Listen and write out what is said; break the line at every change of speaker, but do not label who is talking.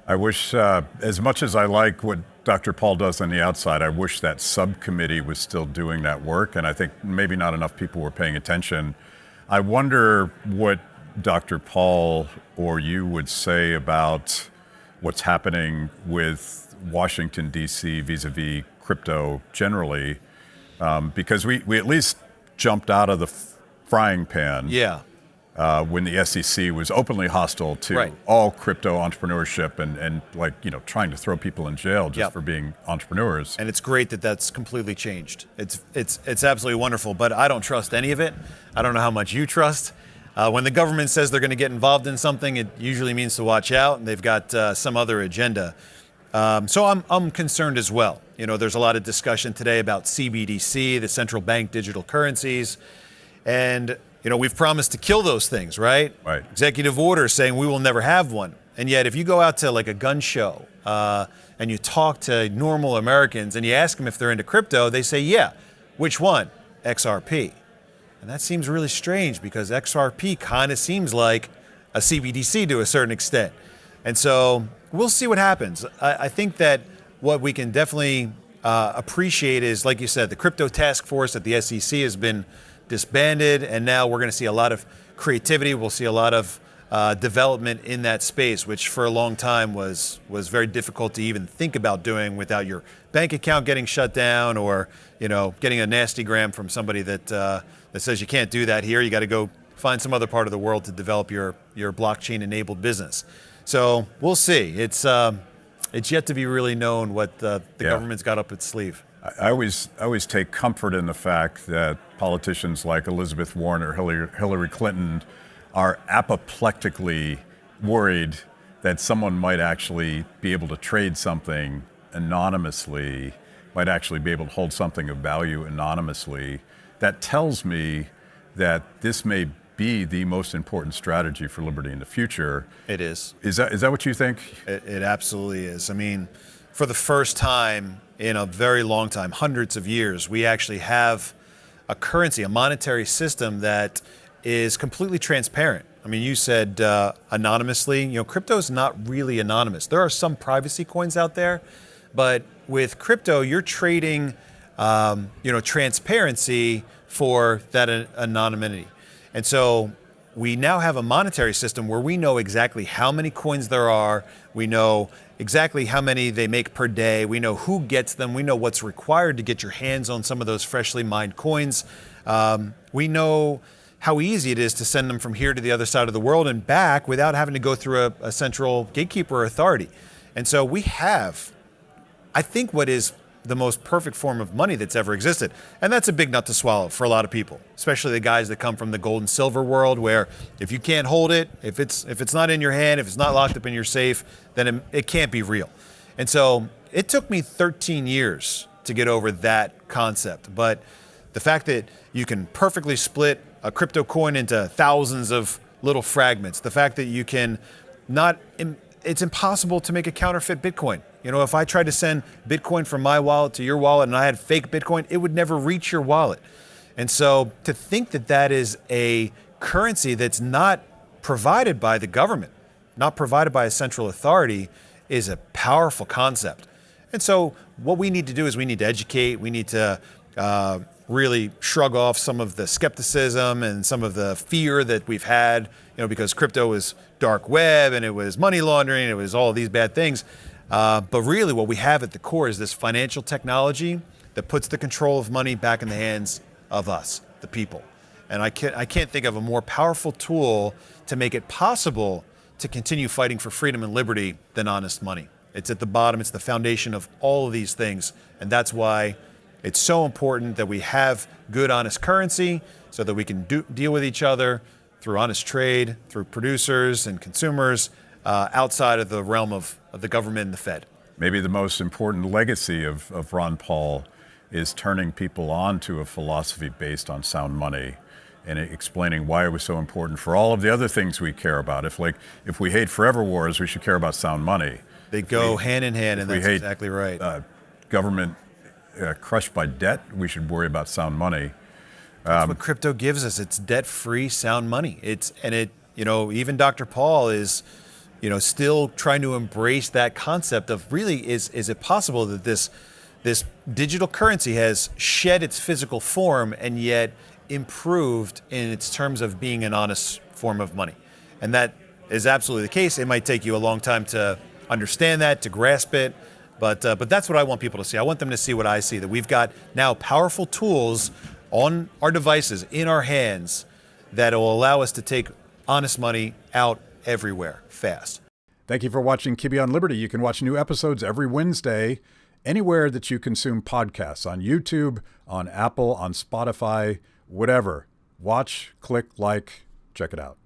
I wish, as much as I like what Dr. Paul does on the outside, I wish that subcommittee was still doing that work, and I think maybe not enough people were paying attention. I wonder what Dr. Paul or you would say about what's happening with Washington, D.C. vis-a-vis crypto generally, because we at least jumped out of the frying pan.
Yeah.
When the SEC was openly hostile to
Right.
all crypto entrepreneurship and like, trying to throw people in jail just
Yep.
for being entrepreneurs.
And it's great that that's completely changed. It's absolutely wonderful, but I don't trust any of it. I don't know how much you trust. When the government says they're going to get involved in something, it usually means to watch out, and they've got some other agenda. So I'm concerned as well. There's a lot of discussion today about CBDC, the central bank digital currencies, and we've promised to kill those things, right?
Right.
Executive order saying we will never have one. And yet if you go out to like a gun show and you talk to normal Americans and you ask them if they're into crypto, they say, yeah. Which one? XRP. And that seems really strange because XRP kind of seems like a CBDC to a certain extent. And so we'll see what happens. I think that what we can definitely appreciate is, like you said, the crypto task force at the SEC has been disbanded, and now we're going to see a lot of creativity. We'll see a lot of development in that space, which for a long time was very difficult to even think about doing without your bank account getting shut down, or getting a nasty gram from somebody that says you can't do that here. You got to go find some other part of the world to develop your blockchain-enabled business. So we'll see. It's yet to be really known what the government's got up its sleeve.
I always take comfort in the fact that politicians like Elizabeth Warren or Hillary Clinton are apoplectically worried that someone might actually be able to trade something anonymously, might actually be able to hold something of value anonymously. That tells me that this may be the most important strategy for liberty in the future.
It is.
Is that what you think?
It absolutely is. I mean, for the first time in a very long time, hundreds of years, we actually have a currency, a monetary system that is completely transparent. I mean, you said anonymously. Crypto is not really anonymous. There are some privacy coins out there, but with crypto, you're trading, transparency for that anonymity. And so we now have a monetary system where we know exactly how many coins there are. We know exactly how many they make per day. We know who gets them. We know what's required to get your hands on some of those freshly mined coins. We know how easy it is to send them from here to the other side of the world and back without having to go through a central gatekeeper authority. And so we have, I think, what is the most perfect form of money that's ever existed. And that's a big nut to swallow for a lot of people, especially the guys that come from the gold and silver world, where if you can't hold it, if it's not in your hand, if it's not locked up in your safe, then it can't be real. And so it took me 13 years to get over that concept. But the fact that you can perfectly split a crypto coin into thousands of little fragments, the fact that you can it's impossible to make a counterfeit Bitcoin. If I tried to send Bitcoin from my wallet to your wallet and I had fake Bitcoin, it would never reach your wallet. And so to think that that is a currency that's not provided by the government, not provided by a central authority, is a powerful concept. And so what we need to do is we need to educate, we need to really shrug off some of the skepticism and some of the fear that we've had, because crypto was dark web and it was money laundering, and it was all of these bad things. But really what we have at the core is this financial technology that puts the control of money back in the hands of us, the people. And I can't think of a more powerful tool to make it possible to continue fighting for freedom and liberty than honest money. It's at the bottom, it's the foundation of all of these things. And that's why it's so important that we have good, honest currency so that we can deal with each other through honest trade, through producers and consumers, outside of the realm of the government and the Fed.
Maybe the most important legacy of Ron Paul is turning people on to a philosophy based on sound money and explaining why it was so important for all of the other things we care about. If we hate forever wars, we should care about sound money.
They go hand in hand, and that's exactly right.
Government crushed by debt, we should worry about sound money.
That's what crypto gives us. It's debt-free, sound money. Even Dr. Paul is still trying to embrace that concept of really is it possible that this digital currency has shed its physical form and yet improved in its terms of being an honest form of money. And that is absolutely the case. It might take you a long time to understand that, to grasp it, but that's what I want people to see. I want them to see what I see, that we've got now powerful tools on our devices, in our hands, that will allow us to take honest money out everywhere fast.
Thank you for watching Kibbe on Liberty. You can watch new episodes every Wednesday anywhere that you consume podcasts, on YouTube, on Apple, on Spotify, whatever. Watch, click, like, check it out.